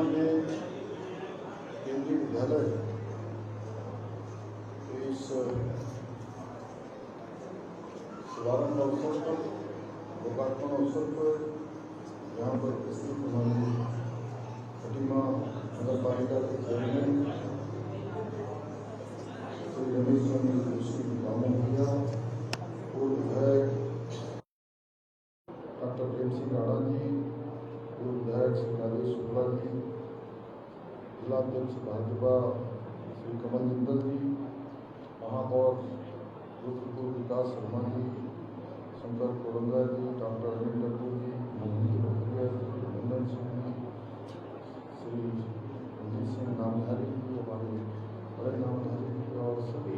में केंद्रीय विद्यालय इस शुभारंभ अवसर पर, लोकार्पण अवसर पर यहाँ पर उपस्थित हमारे खटीमा नगर पालिका के चेयरमैन श्री रमेश चंद्र जोशी दामो भैया, पूर्व विधायक डॉक्टर प्रेम सिंह राणा जी, पूर्व विधायक श्री राजेश शुक्ला जी, जिलाध्यक्ष भाजपा श्री कमल जिंदल जी, महापौर रुद्रपुर विकास शर्मा जी, शंकर कोरंगा जी, डॉक्टर अनिल टक्कू जी, मोहम्मद रफिया जी, नंदन सिंह जी, श्री रंजीत सिंह नामधारी जी, हमारे बड़े नामधारी जी, और सभी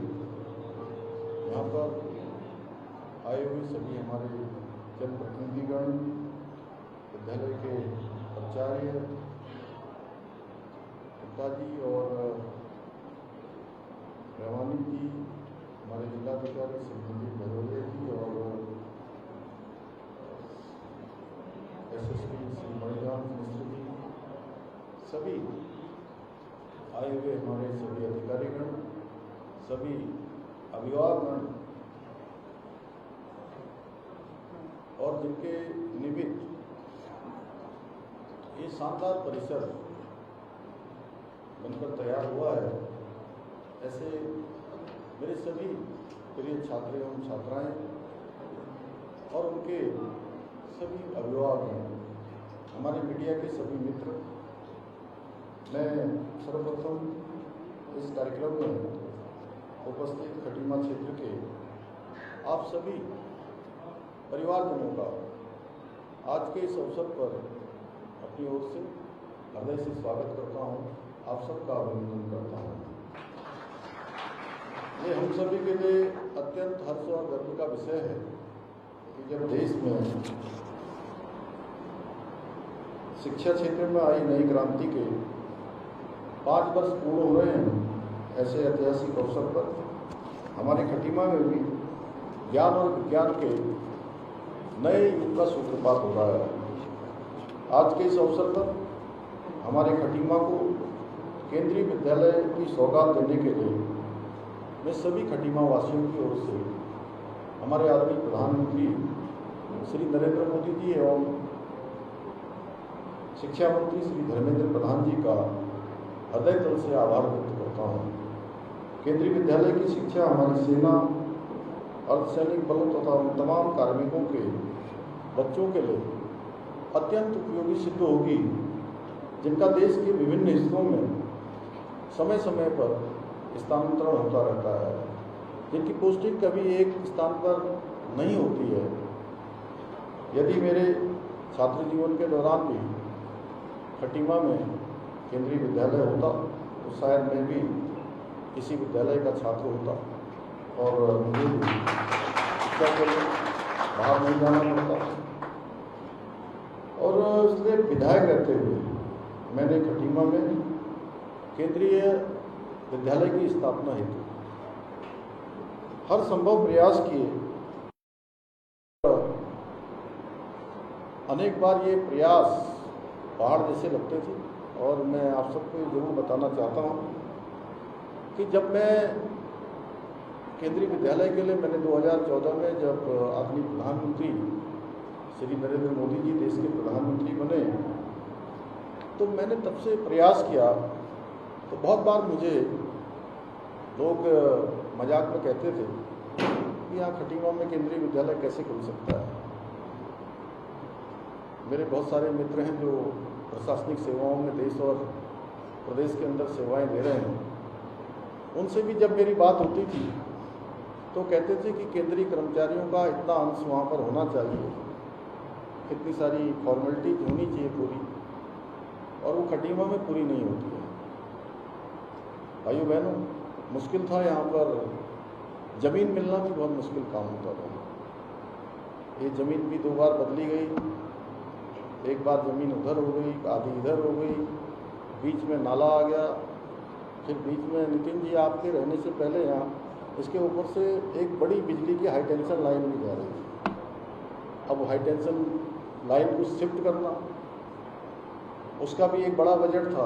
यहाँ पर आए हुए सभी हमारे जनप्रतिनिधिगण, विद्यालय के प्राचार्य, पिताजी और रेवानी जी, हमारे जिलाधिकारी श्री संदीप भदौरिया जी और एसएसपी श्री मणिकांत मिश्र जी, सभी आए हुए हमारे सभी अधिकारीगण, सभी अभिभावकगण और जिनके निमित्त ये शानदार परिसर बनकर तैयार हुआ है, ऐसे मेरे सभी प्रिय छात्र एवं छात्राएं और उनके सभी अभिभावक हैं, हमारे मीडिया के सभी मित्र, मैं सर्वप्रथम इस कार्यक्रम में उपस्थित खटीमा क्षेत्र के आप सभी परिवारजनों का आज के इस अवसर पर अपनी ओर से हृदय से स्वागत करता हूं, आप सबका अभिनंदन करता हूं। ये हम सभी के लिए अत्यंत हर्ष और गर्व का विषय है कि जब देश में शिक्षा क्षेत्र में आई नई क्रांति के 5 वर्ष पूर्ण हो रहे हैं, ऐसे ऐतिहासिक अवसर पर हमारे खटीमा में भी ज्ञान और विज्ञान के नए युग का सूत्रपात हो रहा है। आज के इस अवसर पर हमारे खटीमा को केंद्रीय विद्यालय की सौगात देने के लिए मैं सभी खटीमा वासियों की ओर से हमारे आदरणीय प्रधानमंत्री श्री नरेंद्र मोदी जी एवं शिक्षा मंत्री श्री धर्मेंद्र प्रधान जी का हृदय तल से आभार व्यक्त करता हूँ। केंद्रीय विद्यालय की शिक्षा हमारी सेना, अर्धसैनिक बलों तथा तमाम कार्मिकों के बच्चों के लिए अत्यंत उपयोगी सिद्ध होगी, जिनका देश के विभिन्न हिस्सों में समय समय पर स्थानांतरण होता रहता है, जिनकी पोस्टिंग कभी एक स्थान पर नहीं होती है। यदि मेरे छात्र जीवन के दौरान भी खटीमा में केंद्रीय विद्यालय होता तो शायद मैं भी किसी विद्यालय का छात्र होता और मुझे भी शिक्षा के लिए बाहर नहीं जाना पड़ता। और इसलिए विधायक रहते हुए मैंने खटीमा में केंद्रीय विद्यालय की स्थापना हेतु हर संभव प्रयास किए। अनेक बार ये प्रयास पहाड़ जैसे लगते थे और मैं आप सबको जरूर बताना चाहता हूँ कि जब मैं केंद्रीय विद्यालय के लिए मैंने 2014 में जब आदरणीय प्रधानमंत्री श्री नरेंद्र मोदी जी देश के प्रधानमंत्री बने तो मैंने तब से प्रयास किया। तो बहुत बार मुझे लोग मजाक में कहते थे कि यहाँ खटीमा में केंद्रीय विद्यालय कैसे खुल सकता है। मेरे बहुत सारे मित्र हैं जो प्रशासनिक सेवाओं में देश और प्रदेश के अंदर सेवाएं दे रहे हैं, उनसे भी जब मेरी बात होती थी तो कहते थे कि केंद्रीय कर्मचारियों का इतना अंश वहाँ पर होना चाहिए, इतनी सारी फॉर्मेलिटीज होनी चाहिए पूरी, और वो खटीमा में पूरी नहीं होती है। भाइयों बहनों, मुश्किल था यहाँ पर ज़मीन मिलना भी बहुत मुश्किल काम होता था। ये ज़मीन भी 2 बार बदली गई, एक बार ज़मीन उधर हो गई, आधी इधर हो गई, बीच में नाला आ गया, फिर बीच में नितिन जी आपके रहने से पहले यहाँ इसके ऊपर से एक बड़ी बिजली की हाई टेंशन लाइन भी जा रही थी। अब हाई टेंशन लाइन को शिफ्ट करना उसका भी एक बड़ा बजट था।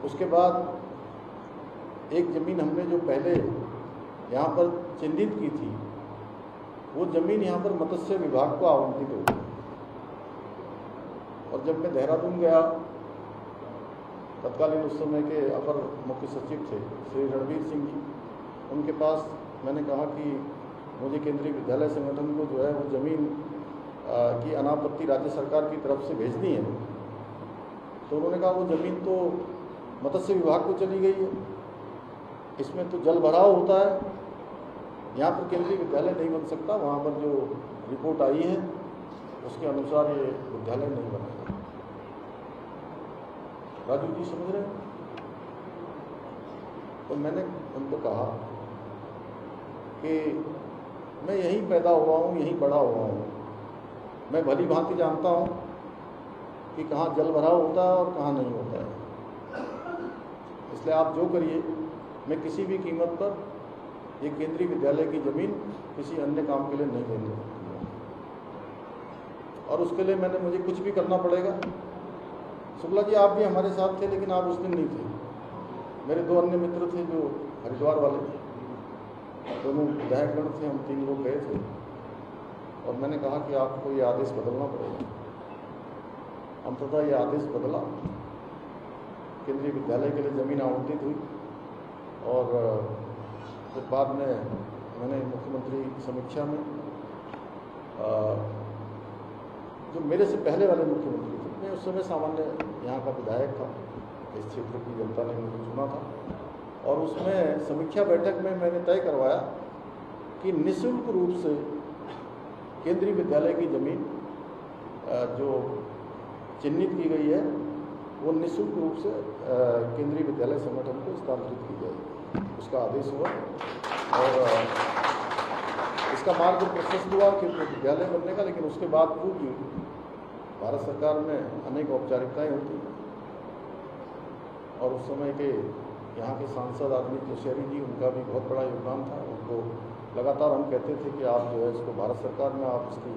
उसके बाद एक ज़मीन हमने जो पहले यहाँ पर चिन्हित की थी, वो ज़मीन यहाँ पर मत्स्य विभाग को आवंटित हो गई। और जब मैं देहरादून गया, तत्कालीन उस समय के अपर मुख्य सचिव थे श्री रणवीर सिंह जी, उनके पास मैंने कहा कि मुझे केंद्रीय विद्यालय संगठन को जो है वो ज़मीन की अनापत्ति राज्य सरकार की तरफ से भेजनी है। तो उन्होंने कहा वो ज़मीन तो मत्स्य विभाग को चली गई है, इसमें तो जल भराव होता है, यहाँ पर केंद्रीय विद्यालय नहीं बन सकता। वहाँ पर जो रिपोर्ट आई है उसके अनुसार ये विद्यालय नहीं बनेगा। राजू जी समझ रहे हैं? तो मैंने उनको कहा कि मैं यहीं पैदा हुआ हूँ, यहीं बड़ा हुआ हूँ, मैं भली भांति जानता हूँ कि कहाँ जल भराव होता है और कहाँ नहीं होता है। इसलिए आप जो करिए, मैं किसी भी कीमत पर ये केंद्रीय विद्यालय की ज़मीन किसी अन्य काम के लिए नहीं देने दूँगा। और उसके लिए मुझे कुछ भी करना पड़ेगा। शुक्ला जी आप भी हमारे साथ थे, लेकिन आप उस दिन नहीं थे। मेरे दो अन्य मित्र थे जो हरिद्वार वाले, दोनों विधायकगण थे, हम 3 लोग गए थे। और मैंने कहा कि आपको ये आदेश बदलना पड़ेगा। अंततः ये आदेश बदला, केंद्रीय विद्यालय के लिए ज़मीन आवंटित हुई। और फिर बाद में मैंने मुख्यमंत्री की समीक्षा में जो मेरे से पहले वाले मुख्यमंत्री थे, मैं उस समय सामान्य यहाँ का विधायक था, इस क्षेत्र की जनता ने मुझे चुना था, और उसमें समीक्षा बैठक में मैंने तय करवाया कि निःशुल्क रूप से केंद्रीय विद्यालय की ज़मीन जो चिन्हित की गई है वो निःशुल्क रूप से केंद्रीय विद्यालय संगठन को स्थानांतरित की जाएगी। उसका आदेश हुआ और इसका मार्ग प्रशस्त हुआ केंद्रीय विद्यालय बनने का। लेकिन उसके बाद भी भारत सरकार में अनेक औपचारिकताएँ होती हैं, और उस समय के यहाँ के सांसद आदमी कोश्यारी जी, उनका भी बहुत बड़ा योगदान था। उनको लगातार हम कहते थे कि आप जो है इसको भारत सरकार में आप इसकी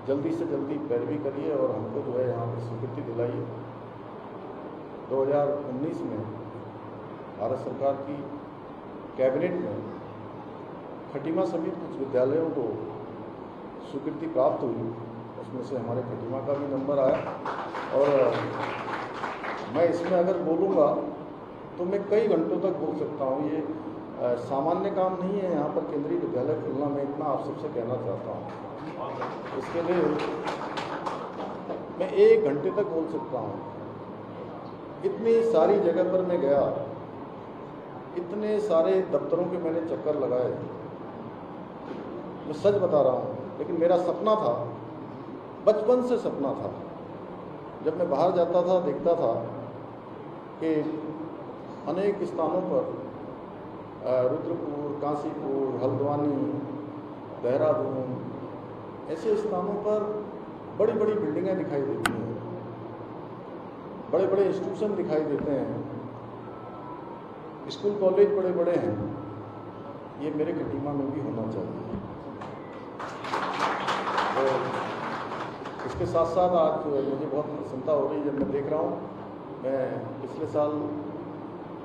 जल्दी से जल्दी पैरवी करिए और हमको जो है यहाँ पर स्वीकृति दिलाइए। 2019 में भारत सरकार की कैबिनेट में खटीमा समेत कुछ विद्यालयों को स्वीकृति प्राप्त हुई, उसमें से हमारे खटीमा का भी नंबर आया। और मैं इसमें अगर बोलूँगा तो मैं कई घंटों तक बोल सकता हूँ। ये सामान्य काम नहीं है यहाँ पर केंद्रीय विद्यालय खुलना। मैं इतना आप सबसे कहना चाहता हूँ, इसके लिए मैं 1 घंटे तक बोल सकता हूँ। इतनी सारी जगह पर मैं गया, इतने सारे दफ्तरों के मैंने चक्कर लगाए, मैं सच बता रहा हूँ। लेकिन मेरा सपना था, बचपन से सपना था, जब मैं बाहर जाता था देखता था कि अनेक स्थानों पर रुद्रपुर, काशीपुर, हल्द्वानी, देहरादून, ऐसे स्थानों पर बड़ी बड़ी बिल्डिंगें दिखाई देती हैं, बड़े बड़े इंस्टीट्यूशन दिखाई देते हैं, स्कूल कॉलेज बड़े बड़े हैं। ये मेरे खटीमा में भी होना चाहिए। तो इसके साथ साथ आज मुझे बहुत प्रसन्नता हो रही है जब मैं देख रहा हूँ, मैं पिछले साल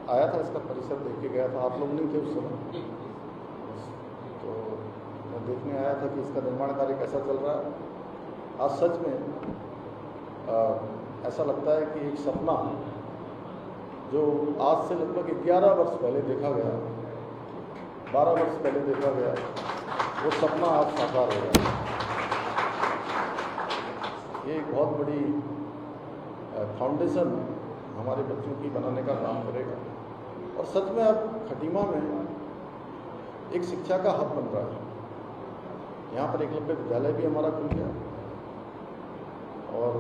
आया था, इसका परिसर देख के गया था, आप लोग नहीं थे उस समय, तो मैं देखने आया था कि इसका निर्माण कार्य कैसा चल रहा है। आज सच में ऐसा लगता है कि एक सपना जो आज से लगभग 11 वर्ष पहले देखा गया, 12 वर्ष पहले देखा गया, वो सपना आज साकार हो गया। ये एक बहुत बड़ी फाउंडेशन हमारे बच्चों की बनाने का काम करेगा। और सच में अब खटीमा में एक शिक्षा का हब बन रहा है। यहाँ पर एकलव्य विद्यालय भी हमारा खुल गया और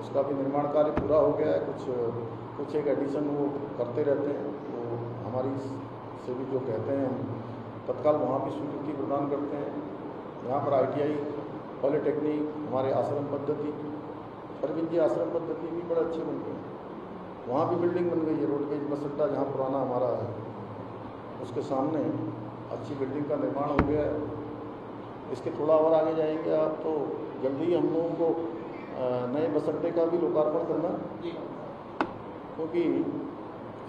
उसका भी निर्माण कार्य पूरा हो गया है। कुछ एक एडिशन वो करते रहते हैं, तो हमारी से भी जो कहते हैं हम तत्काल वहाँ भी स्वीकृति प्रदान करते हैं। यहाँ पर ITI, पॉलिटेक्निक, हमारे आश्रम पद्धति, अरविंद जी आश्रम पद्धति भी बड़े अच्छे बन गए। वहाँ भी बिल्डिंग बन गई है, रोडवेज बस अड्डा जहाँ पुराना हमारा है उसके सामने अच्छी बिल्डिंग का निर्माण हो गया है। इसके थोड़ा और आगे जाएंगे आप तो जल्दी ही हम लोगों को नए बस अड्डे का भी लोकार्पण करना, क्योंकि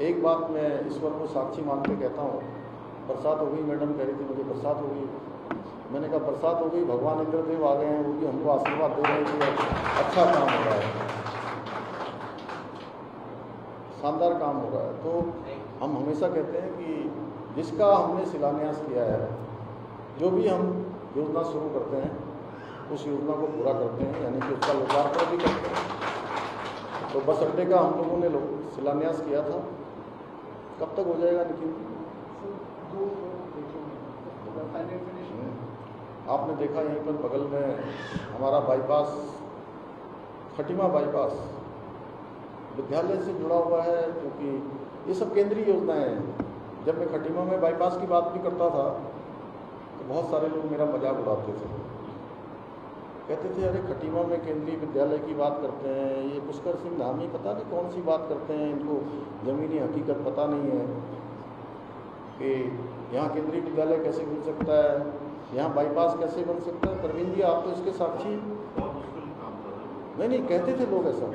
एक बात मैं ईश्वर को साक्षी मान के कहता हूँ, बरसात हो गई, मैडम कह रही थी मुझे बरसात हो गई, मैंने कहा बरसात हो गई, भगवान इंद्रदेव आ गए हैं, वो भी हमको आशीर्वाद दे रहे हैं कि अच्छा काम हो रहा है, शानदार काम हो रहा है। तो हम हमेशा कहते हैं कि जिसका हमने शिलान्यास किया है, जो भी हम योजना शुरू करते हैं उस योजना को पूरा करते हैं, यानी कि उसका लोकार्पण भी करते हैं। तो बस अड्डे का हम लोगों ने शिलान्यास किया था, कब तक हो जाएगा निखिल? आपने देखा यहीं पर बगल में हमारा बाईपास, खटीमा बाईपास विद्यालय से जुड़ा हुआ है, क्योंकि ये सब केंद्रीय योजनाएं हैं। जब मैं खटीमा में बाईपास की बात भी करता था तो बहुत सारे लोग मेरा मजाक उड़ाते थे, कहते थे अरे खटीमा में केंद्रीय विद्यालय की बात करते हैं, ये पुष्कर सिंह धामी पता नहीं कौन सी बात करते हैं, इनको ज़मीनी हकीकत पता नहीं है कि यहाँ केंद्रीय विद्यालय कैसे खुल सकता है, यहाँ बाईपास कैसे बन सकता है। प्रवीण जी आप तो इसके साक्षी। नहीं कहते थे लोग, ऐसा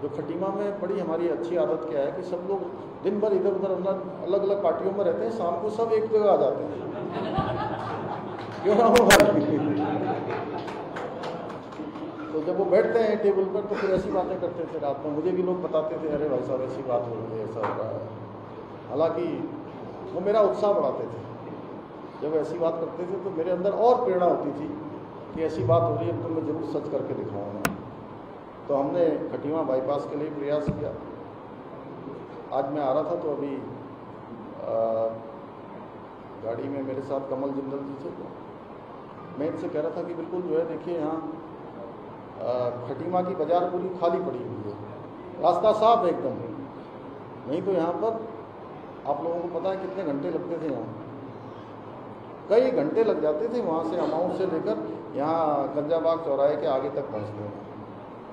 जो खटीमा में बड़ी हमारी अच्छी आदत क्या है कि सब लोग दिन भर इधर उधर अलग अलग पार्टियों में रहते हैं, शाम को सब एक जगह आ जाते हैं, क्यों ना हो भाई। तो जब वो बैठते हैं टेबल पर तो फिर ऐसी बातें करते थे रात में, मुझे भी लोग बताते थे अरे भाई साहब ऐसी बात हो रही है, ऐसा हो रहा है। हालांकि वो मेरा उत्साह बढ़ाते थे, जब ऐसी बात करते थे तो मेरे अंदर और प्रेरणा होती थी कि ऐसी बात हो रही है तो मैं ज़रूर सच करके दिखाऊंगा। तो हमने खटीमा बाईपास के लिए प्रयास किया। आज मैं आ रहा था तो अभी गाड़ी में मेरे साथ कमल जिंदल जी थे, तो मैं इनसे कह रहा था कि बिल्कुल जो है देखिए यहाँ खटीमा की बाज़ार पूरी खाली पड़ी हुई है, रास्ता साफ है एकदम, नहीं तो यहाँ पर आप लोगों को पता है कितने घंटे लगते थे, यहाँ कई घंटे लग जाते थे वहाँ से अमाउंट से लेकर यहाँ गंजाबाग चौराहे के आगे तक पहुँचते हैं,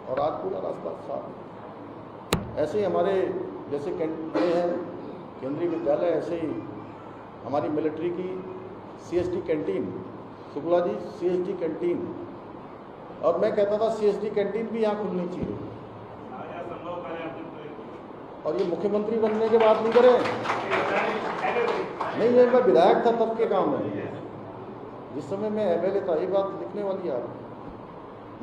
और आज पूरा रास्ता साफ। ऐसे ही हमारे जैसे ये है केंद्रीय विद्यालय, ऐसे ही हमारी मिलिट्री की CSD canteen, Shukla ji CSD canteen, और मैं कहता था CSD कैंटीन भी यहाँ खुलनी चाहिए। और ये मुख्यमंत्री बनने के बाद नहीं करें, नहीं ये मैं विधायक था तब के काम है, जिस समय मैं MLA था, ये बात लिखने वाली है।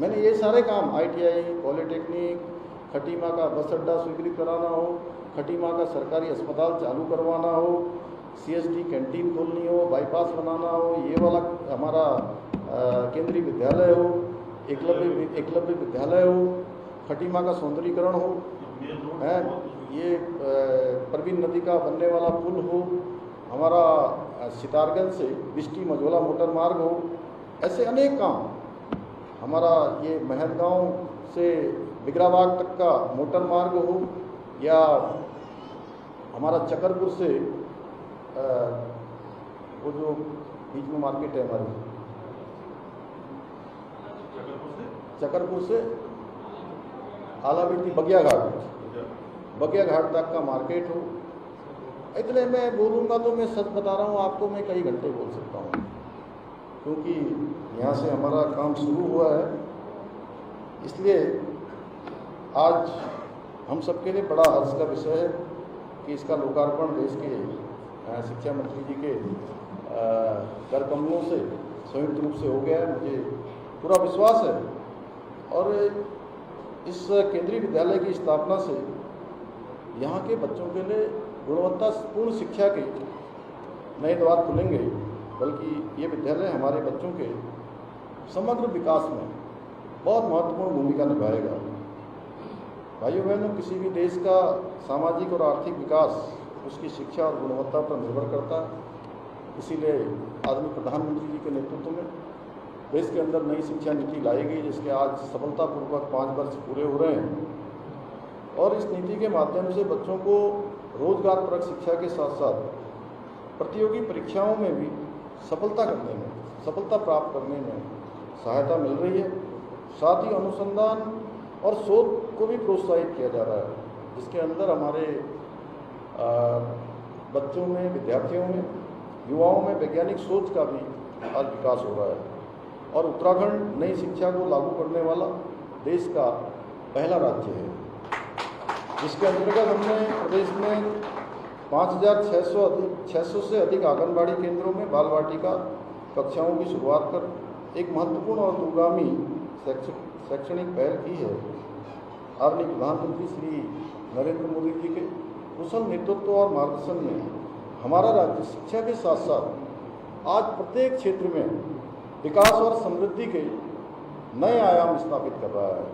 मैंने ये सारे काम ITI, पॉलिटेक्निक, खटीमा का बस अड्डा स्वीकृत कराना हो, खटीमा का सरकारी अस्पताल चालू करवाना हो, CSD कैंटीन खोलनी हो, बाईपास बनाना हो, ये वाला हमारा केंद्रीय विद्यालय हो, एकलव्य विद्यालय हो, खटीमा का सौंदर्यीकरण हो, है ये प्रवीण नदी का बनने वाला पुल हो, हमारा सितारगंज से बिस्टी मझोला मोटर मार्ग हो, ऐसे अनेक काम, हमारा ये महलगांव से बिगराबाग तक का मोटर मार्ग हो, या हमारा चकरपुर से वो जो बीच में मार्केट है हमारी, चकरपुर से आलाबेटी बगिया घाट तक का मार्केट हो। इतने मैं बोलूँगा तो मैं सच बता रहा हूँ आपको, मैं कई घंटे बोल सकता हूँ, क्योंकि यहाँ से हमारा काम शुरू हुआ है। इसलिए आज हम सबके लिए बड़ा हर्ष का विषय है कि इसका लोकार्पण देश के शिक्षा मंत्री जी के कर कमलों से संयुक्त रूप से हो गया है, मुझे पूरा विश्वास है। और इस केंद्रीय विद्यालय की स्थापना से यहाँ के बच्चों के लिए गुणवत्तापूर्ण शिक्षा के नए द्वार खुलेंगे, बल्कि ये विद्यालय हमारे बच्चों के समग्र विकास में बहुत महत्वपूर्ण भूमिका निभाएगा। भाइयों बहनों, किसी भी देश का सामाजिक और आर्थिक विकास उसकी शिक्षा और गुणवत्ता पर निर्भर करता है। इसीलिए आदरणीय प्रधानमंत्री जी के नेतृत्व में देश के अंदर नई शिक्षा नीति लाई गई, जिसके आज सफलतापूर्वक 5 वर्ष पूरे हो रहे हैं। और इस नीति के माध्यम से बच्चों को रोजगारपरक शिक्षा के साथ साथ प्रतियोगी परीक्षाओं में भी सफलता प्राप्त करने में सहायता मिल रही है। साथ ही अनुसंधान और शोध को भी प्रोत्साहित किया जा रहा है, जिसके अंदर हमारे बच्चों में, विद्यार्थियों में, युवाओं में वैज्ञानिक सोच का भी आज विकास हो रहा है। और उत्तराखंड नई शिक्षा को लागू करने वाला देश का पहला राज्य है, जिसके अंतर्गत हमने प्रदेश में 5,600 से अधिक आंगनबाड़ी केंद्रों में बाल वाटिका कक्षाओं की शुरुआत कर एक महत्वपूर्ण और दूरगामी शैक्षणिक पहल की है। आदरणीय प्रधानमंत्री श्री नरेंद्र मोदी जी के कुशल नेतृत्व और मार्गदर्शन में हमारा राज्य शिक्षा के साथ साथ आज प्रत्येक क्षेत्र में विकास और समृद्धि के नए आयाम स्थापित कर रहा है।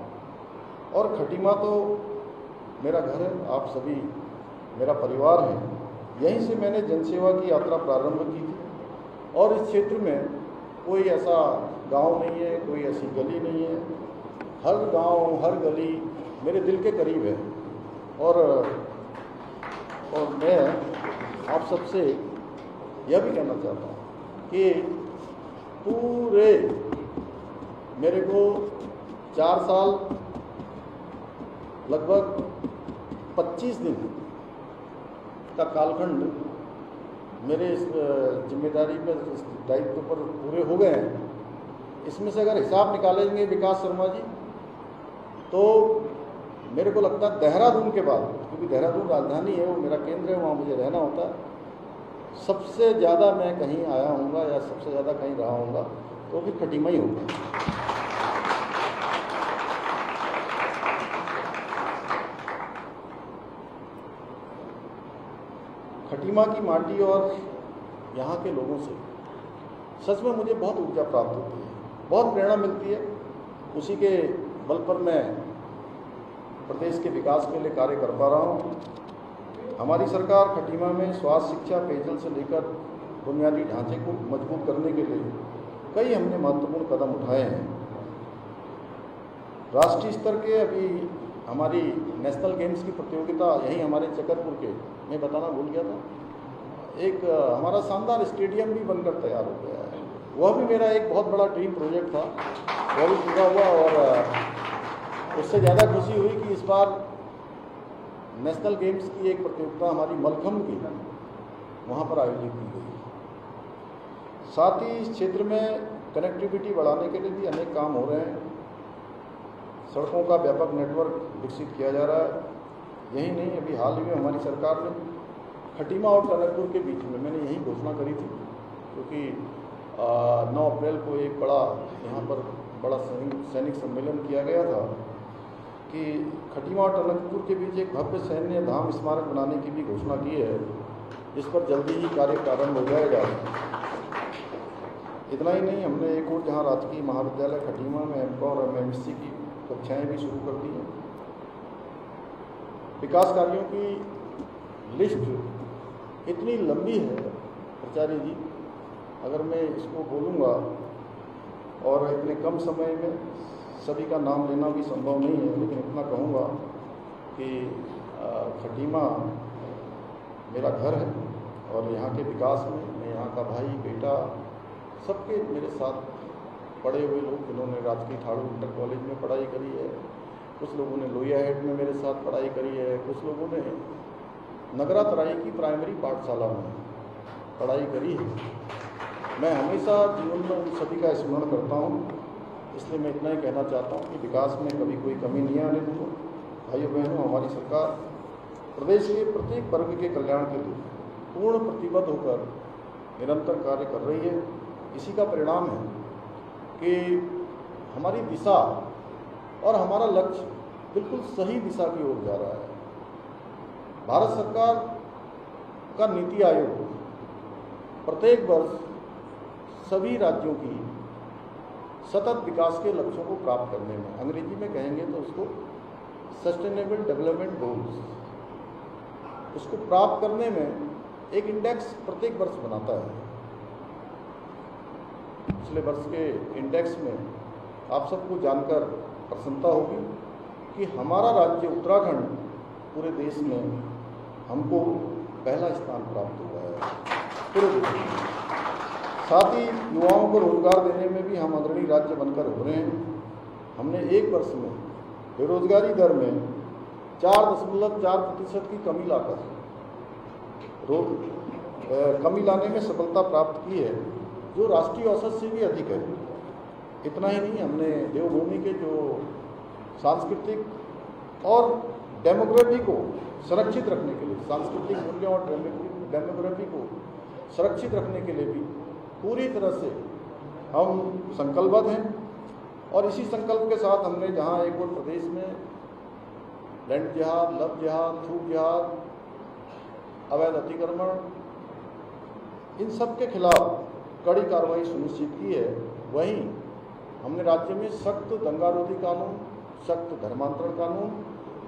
और खटीमा तो मेरा घर है, आप सभी मेरा परिवार है। यहीं से मैंने जनसेवा की यात्रा प्रारंभ की थी और इस क्षेत्र में कोई ऐसा गांव नहीं है, कोई ऐसी गली नहीं है। हर गांव, हर गली मेरे दिल के करीब है। और मैं आप सबसे यह भी कहना चाहता हूँ कि पूरे मेरे को 4 साल लगभग 25 दिन का कालखंड मेरे इस जिम्मेदारी पर, इस दायित्व पर पूरे हो गए हैं। इसमें से अगर हिसाब निकालेंगे विकास शर्मा जी, तो मेरे को लगता है देहरादून के बाद, क्योंकि देहरादून राजधानी है, वो मेरा केंद्र है, वहाँ मुझे रहना होता है, सबसे ज़्यादा मैं कहीं आया हूँगा या सबसे ज़्यादा कहीं रहा हूँगा तो भी खटीमा ही होगा। खटीमा की माटी और यहाँ के लोगों से सच में मुझे बहुत ऊर्जा प्राप्त होती है, बहुत प्रेरणा मिलती है। उसी के बल पर मैं प्रदेश के विकास के लिए कार्य कर पा रहा हूँ। हमारी सरकार खटीमा में स्वास्थ्य, शिक्षा, पेयजल से लेकर बुनियादी ढांचे को मजबूत करने के लिए कई हमने महत्वपूर्ण कदम उठाए हैं। राष्ट्रीय स्तर के अभी हमारी नेशनल गेम्स की प्रतियोगिता यहीं हमारे चकरपुर के, मैं बताना भूल गया था, एक हमारा शानदार स्टेडियम भी बनकर तैयार हो गया है। वह भी मेरा एक बहुत बड़ा ड्रीम प्रोजेक्ट था, वह भी पूरा हुआ। और उससे ज़्यादा खुशी हुई कि इस बार नेशनल गेम्स की एक प्रतियोगिता हमारी मलखम्ब की वहाँ पर आयोजित की गई। साथ ही इस क्षेत्र में कनेक्टिविटी बढ़ाने के लिए भी अनेक काम हो रहे हैं। सड़कों का व्यापक नेटवर्क विकसित किया जा रहा है। यही नहीं, अभी हाल ही में हमारी सरकार ने खटीमा और टनकपुर के बीच में, मैंने यही घोषणा करी थी, क्योंकि 9 अप्रैल को एक बड़ा यहाँ पर बड़ा सैनिक सम्मेलन किया गया था कि खटीमा और टनकपुर के बीच एक भव्य सैन्य धाम स्मारक बनाने की भी घोषणा की है, जिस पर जल्दी ही कार्य प्रारंभ हो जाएगा। इतना ही नहीं, हमने एक और जहाँ राजकीय महाविद्यालय खटीमा में एमकॉम और एमएससी की कक्षाएँ भी शुरू कर दी हैं। विकास कार्यों की लिस्ट इतनी लंबी है प्राचार्य जी, अगर मैं इसको बोलूँगा और इतने कम समय में सभी का नाम लेना भी संभव नहीं है, लेकिन इतना कहूँगा कि खटीमा मेरा घर है और यहाँ के विकास में मैं यहाँ का भाई, बेटा, सबके मेरे साथ पढ़े हुए लोग, जिन्होंने राजकीय ठाड़ू इंटर कॉलेज में पढ़ाई करी है, कुछ लोगों ने लोहिया हेड में मेरे साथ पढ़ाई करी है, कुछ लोगों ने नगरा तराई की प्राइमरी पाठशाला में पढ़ाई करी है। मैं हमेशा जीवन में उन सभी का स्मरण करता हूँ। इसलिए मैं इतना ही कहना चाहता हूँ कि विकास में कभी कोई कमी नहीं आने दूँगा। भाइयों बहनों, हमारी सरकार प्रदेश के प्रत्येक वर्ग के कल्याण के लिए पूर्ण प्रतिबद्ध होकर निरंतर कार्य कर रही है। इसी का परिणाम है कि हमारी दिशा और हमारा लक्ष्य बिल्कुल सही दिशा की ओर जा रहा है। भारत सरकार का नीति आयोग प्रत्येक वर्ष सभी राज्यों की सतत विकास के लक्ष्यों को प्राप्त करने में, अंग्रेजी में कहेंगे तो उसको सस्टेनेबल डेवलपमेंट गोल्स, उसको प्राप्त करने में एक इंडेक्स प्रत्येक वर्ष बनाता है। पिछले वर्ष के इंडेक्स में आप सबको जानकर प्रसन्नता होगी कि हमारा राज्य उत्तराखंड पूरे देश में हमको पहला स्थान प्राप्त हुआ है पूरे देश में। साथ ही युवाओं को रोजगार देने में भी हम अग्रणी राज्य बनकर हो रहे हैं। हमने एक वर्ष में बेरोजगारी दर में 4.4% की कमी लाकर कमी लाने में सफलता प्राप्त की है, जो राष्ट्रीय औसत से भी अधिक है। इतना ही नहीं, हमने देवभूमि के जो सांस्कृतिक और डेमोग्राफी को संरक्षित रखने के लिए, सांस्कृतिक मूल्यों और डेमोग्राफी को सुरक्षित रखने के लिए भी पूरी तरह से हम संकल्पबद्ध हैं। और इसी संकल्प के साथ हमने जहां एक और प्रदेश में लैंड जिहाद, लव जिहाद, थूक जिहाद, अवैध अतिक्रमण, इन सब के खिलाफ कड़ी कार्रवाई सुनिश्चित की है, वहीं हमने राज्य में सख्त दंगारोधी कानून, सख्त धर्मांतरण कानून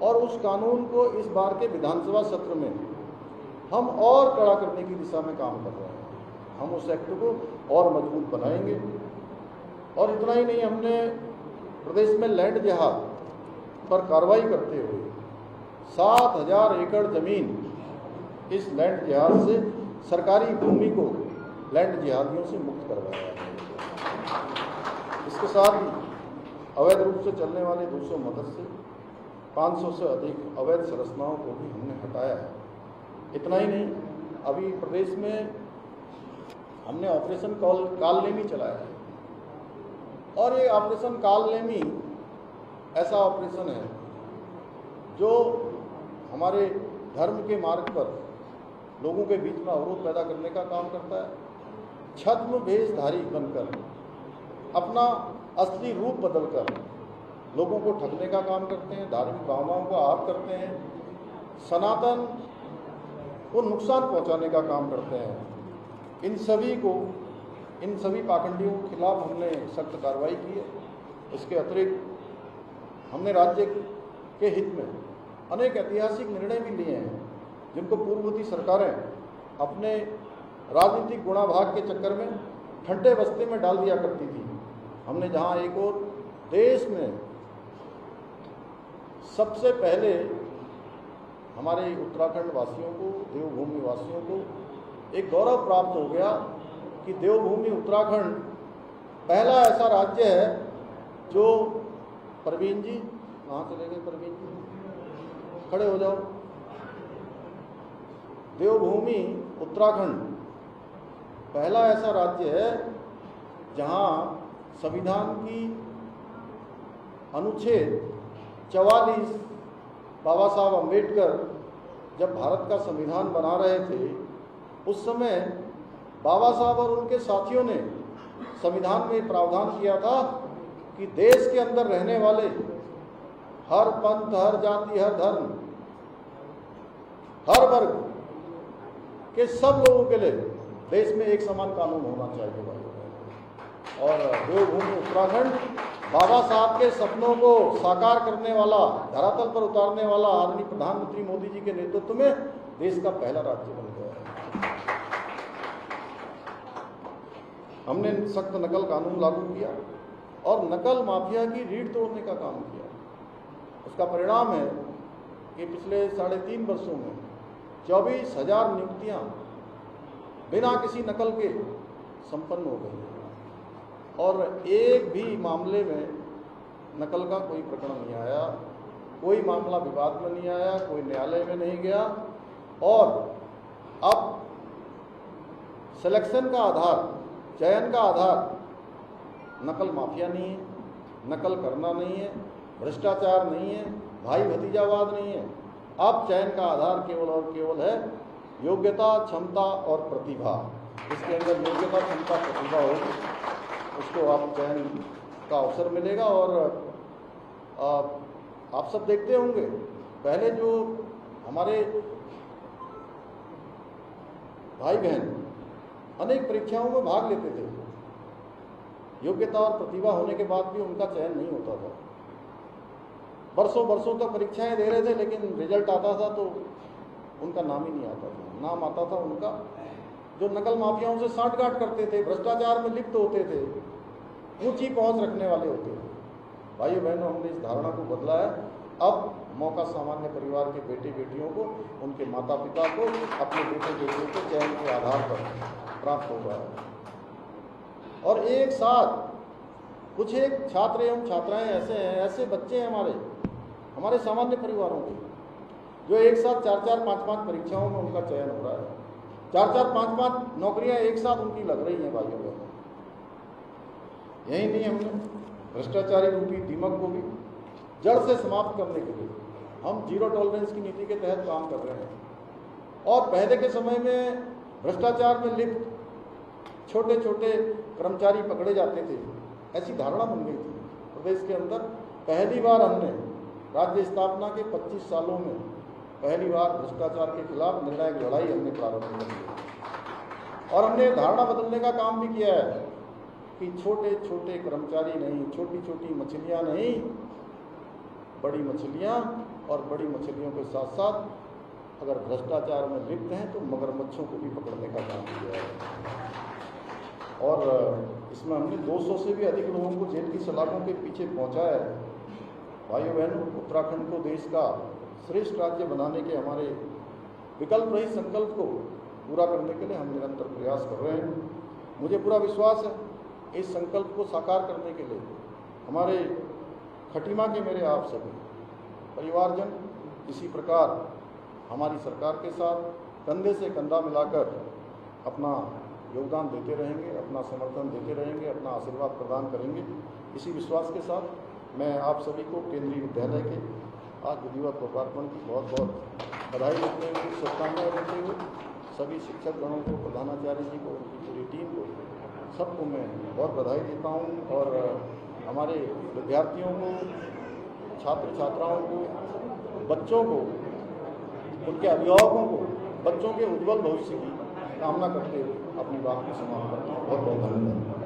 और उस कानून को इस बार के विधानसभा सत्र में हम और कड़ा करने की दिशा में काम कर रहे हैं। हम उस एक्ट को और मजबूत बनाएंगे। और इतना ही नहीं, हमने प्रदेश में लैंड जिहाद पर कार्रवाई करते हुए 7000 एकड़ जमीन इस लैंड जिहाद से, सरकारी भूमि को लैंड जिहादियों से मुक्त करवाया है। इसके साथ ही अवैध रूप से चलने वाले 200 मदरसे, 500 से अधिक अवैध संरचनाओं को भी हमने हटाया है। इतना ही नहीं, अभी प्रदेश में हमने ऑपरेशन कालनेमी चलाया है। और ये ऑपरेशन कालनेमी ऐसा ऑपरेशन है जो हमारे धर्म के मार्ग पर लोगों के बीच में अवरोध पैदा करने का काम करता है। छद्म वेशधारी बनकर, अपना असली रूप बदलकर लोगों को ठगने का काम करते हैं, धार्मिक भावनाओं को आहत करते हैं, सनातन को नुकसान पहुंचाने का काम करते हैं। इन सभी पाखंडियों के खिलाफ हमने सख्त कार्रवाई की है। इसके अतिरिक्त हमने राज्य के हित में अनेक ऐतिहासिक निर्णय भी लिए हैं, जिनको पूर्ववर्ती सरकारें अपने राजनीतिक गुणाभाग के चक्कर में ठंडे बस्ते में डाल दिया करती थी। हमने जहां एक और देश में सबसे पहले हमारे उत्तराखंड वासियों को, देवभूमि वासियों को एक गौरव प्राप्त हो गया कि देवभूमि उत्तराखंड पहला ऐसा राज्य है जो, परवीन जी कहाँ चले गए, परवीन जी खड़े हो जाओ, देवभूमि उत्तराखंड पहला ऐसा राज्य है जहां संविधान की अनुच्छेद 44 बाबा साहब अम्बेडकर जब भारत का संविधान बना रहे थे, उस समय बाबा साहब और उनके साथियों ने संविधान में प्रावधान किया था कि देश के अंदर रहने वाले हर पंथ, हर जाति, हर धर्म, हर वर्ग के सब लोगों के लिए देश में एक समान कानून होना चाहिए भाई। और देवभूमि उत्तराखंड बाबा साहब के सपनों को साकार करने वाला, धरातल पर उतारने वाला आदरणीय प्रधानमंत्री मोदी जी के नेतृत्व में देश का पहला राज्य बन गया है। हमने सख्त नकल कानून लागू किया और नकल माफिया की रीढ़ तोड़ने का काम किया। उसका परिणाम है कि पिछले 3.5 वर्षों में 24,000 नियुक्तियां बिना किसी नकल के संपन्न हो गई और एक भी मामले में नकल का कोई प्रकरण नहीं आया, कोई मामला विवाद में नहीं आया, कोई न्यायालय में नहीं गया। और अब सिलेक्शन का आधार, चयन का आधार नकल माफिया नहीं है, नकल करना नहीं है, भ्रष्टाचार नहीं है, भाई भतीजावाद नहीं है। अब चयन का आधार केवल और केवल है योग्यता, क्षमता और प्रतिभा। इसके अंदर योग्यता, क्षमता, प्रतिभा होगी, उसको आप चयन का अवसर मिलेगा। और आप सब देखते होंगे, पहले जो हमारे भाई बहन अनेक परीक्षाओं में भाग लेते थे, योग्यता और प्रतिभा होने के बाद भी उनका चयन नहीं होता था। वर्षों तक परीक्षाएं दे रहे थे, लेकिन रिजल्ट आता था तो उनका नाम ही नहीं आता था। नाम आता था उनका जो नकल माफियाओं से सांठगांठ करते थे, भ्रष्टाचार में लिप्त होते थे, ऊंची पहुंच रखने वाले होते थे। भाइयों बहनों, हमने इस धारणा को बदला है। अब मौका सामान्य परिवार के बेटे बेटियों को, उनके माता पिता को, अपने बेटे बेटियों को चयन के आधार पर प्राप्त हो रहा है। और एक साथ कुछ एक छात्र एवं छात्राएं ऐसे हैं, ऐसे बच्चे हैं हमारे सामान्य परिवारों के, जो एक साथ 4-4, 5-5 परीक्षाओं में उनका चयन हो रहा है। 4-4, 5-5 नौकरियां एक साथ उनकी लग रही हैं भाइयों बहनों। यही नहीं, हमने भ्रष्टाचारी रूपी दीमक को भी जड़ से समाप्त करने के लिए हम जीरो टॉलरेंस की नीति के तहत काम कर रहे हैं। और पहले के समय में भ्रष्टाचार में लिप्त छोटे छोटे कर्मचारी पकड़े जाते थे, ऐसी धारणा बन गई थी प्रदेश के अंदर। पहली बार हमने राज्य स्थापना के 25 सालों में पहली बार भ्रष्टाचार के खिलाफ निर्णायक लड़ाई हमने प्रारंभ कर दी और हमने धारणा बदलने का काम भी किया है कि छोटे छोटे कर्मचारी नहीं, छोटी छोटी मछलियां नहीं, बड़ी मछलियां, और बड़ी मछलियों के साथ साथ अगर भ्रष्टाचार में लिप्त हैं तो मगरमच्छों को भी पकड़ने का काम किया है। और इसमें हमने 200 से भी अधिक लोगों को जेल की सलाखों के पीछे पहुंचाया है। भाइयों बहनों, उत्तराखंड को देश का श्रेष्ठ राज्य बनाने के हमारे विकल्प रहित संकल्प को पूरा करने के लिए हम निरंतर प्रयास कर रहे हैं। मुझे पूरा विश्वास है इस संकल्प को साकार करने के लिए हमारे खटीमा के मेरे आप सभी परिवारजन इसी प्रकार हमारी सरकार के साथ कंधे से कंधा मिलाकर अपना योगदान देते रहेंगे, अपना समर्थन देते रहेंगे, अपना आशीर्वाद प्रदान करेंगे। इसी विश्वास के साथ मैं आप सभी को केंद्रीय विद्यालय के आज विधिवत लोकार्पण की बहुत बहुत बधाई देते हुए, शुभकामनाएं देते हुए सभी शिक्षक गणों को, प्रधानाचार्य जी को, उनकी पूरी टीम को, सबको मैं बहुत बधाई देता हूं। और हमारे विद्यार्थियों को, छात्र छात्राओं को, बच्चों को, उनके अभिभावकों को बच्चों के उज्जवल भविष्य की कामना करते हुए अपनी बात को समाप्त करता हूँ। बहुत बहुत धन्यवाद।